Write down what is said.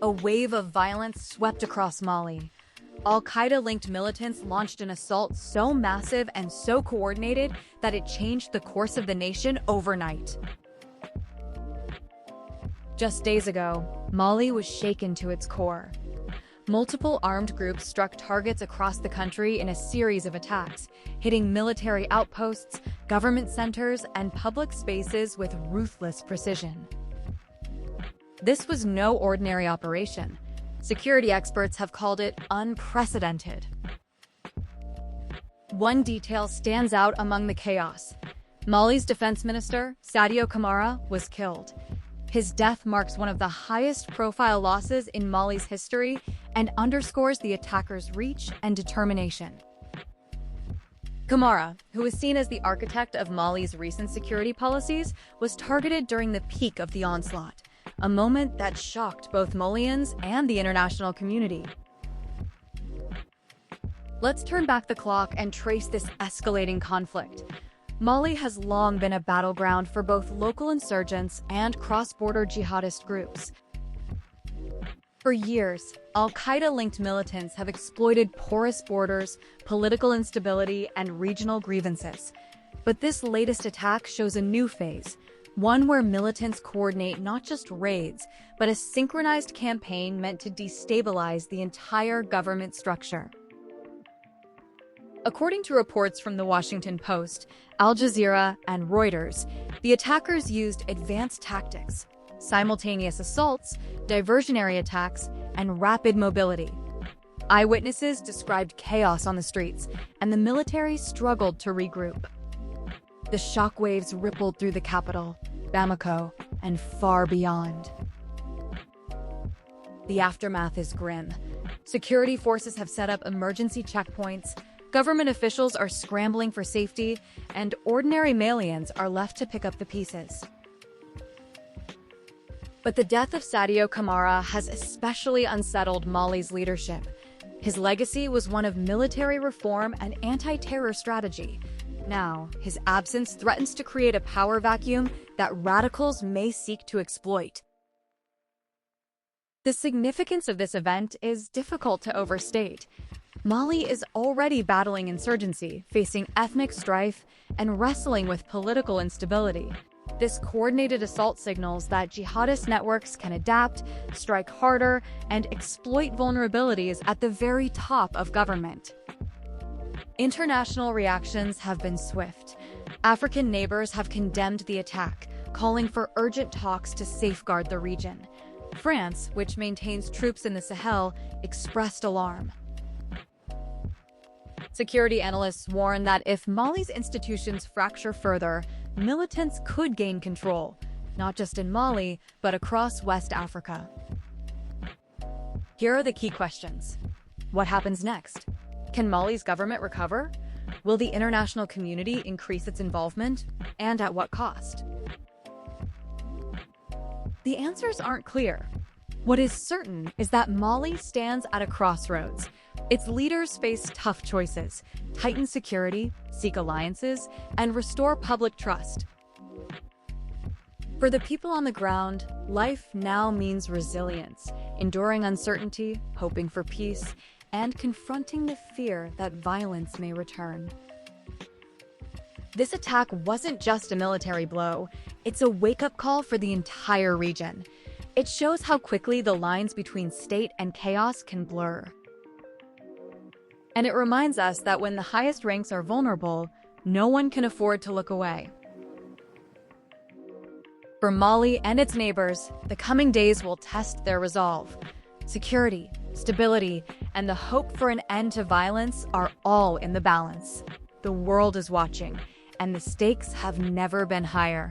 A wave of violence swept across Mali. Al-Qaeda-linked militants launched an assault so massive and so coordinated that it changed the course of the nation overnight. Just days ago, Mali was shaken to its core. Multiple armed groups struck targets across the country in a series of attacks, hitting military outposts, government centers, and public spaces with ruthless precision. This was no ordinary operation. Security experts have called it unprecedented. One detail stands out among the chaos. Mali's Defense Minister, Sadio Camara, was killed. His death marks one of the highest-profile losses in Mali's history and underscores the attackers' reach and determination. Camara, who is seen as the architect of Mali's recent security policies, was targeted during the peak of the onslaught, a moment that shocked both Malians and the international community. Let's turn back the clock and trace this escalating conflict. Mali has long been a battleground for both local insurgents and cross-border jihadist groups. For years, Al-Qaeda-linked militants have exploited porous borders, political instability, and regional grievances. But this latest attack shows a new phase, one where militants coordinate not just raids, but a synchronized campaign meant to destabilize the entire government structure. According to reports from The Washington Post, Al Jazeera, and Reuters, the attackers used advanced tactics, simultaneous assaults, diversionary attacks, and rapid mobility. Eyewitnesses described chaos on the streets, and the military struggled to regroup. The shockwaves rippled through the capital, Bamako, and far beyond. The aftermath is grim. Security forces have set up emergency checkpoints, government officials are scrambling for safety, and ordinary Malians are left to pick up the pieces. But the death of Sadio Camara has especially unsettled Mali's leadership. His legacy was one of military reform and anti-terror strategy. Now, his absence threatens to create a power vacuum that radicals may seek to exploit. The significance of this event is difficult to overstate. Mali is already battling insurgency, facing ethnic strife, and wrestling with political instability. This coordinated assault signals that jihadist networks can adapt, strike harder, and exploit vulnerabilities at the very top of government. International reactions have been swift. African neighbors have condemned the attack, calling for urgent talks to safeguard the region. France, which maintains troops in the Sahel, expressed alarm. Security analysts warn that if Mali's institutions fracture further, militants could gain control, not just in Mali, but across West Africa. Here are the key questions. What happens next? Can Mali's government recover? Will the international community increase its involvement? And at what cost? The answers aren't clear. What is certain is that Mali stands at a crossroads. Its leaders face tough choices: tighten security, seek alliances, and restore public trust. For the people on the ground, life now means resilience, enduring uncertainty, hoping for peace, and confronting the fear that violence may return. This attack wasn't just a military blow, it's a wake-up call for the entire region. It shows how quickly the lines between state and chaos can blur. And it reminds us that when the highest ranks are vulnerable, no one can afford to look away. For Mali and its neighbors, the coming days will test their resolve. Security, stability, and the hope for an end to violence are all in the balance. The world is watching, and the stakes have never been higher.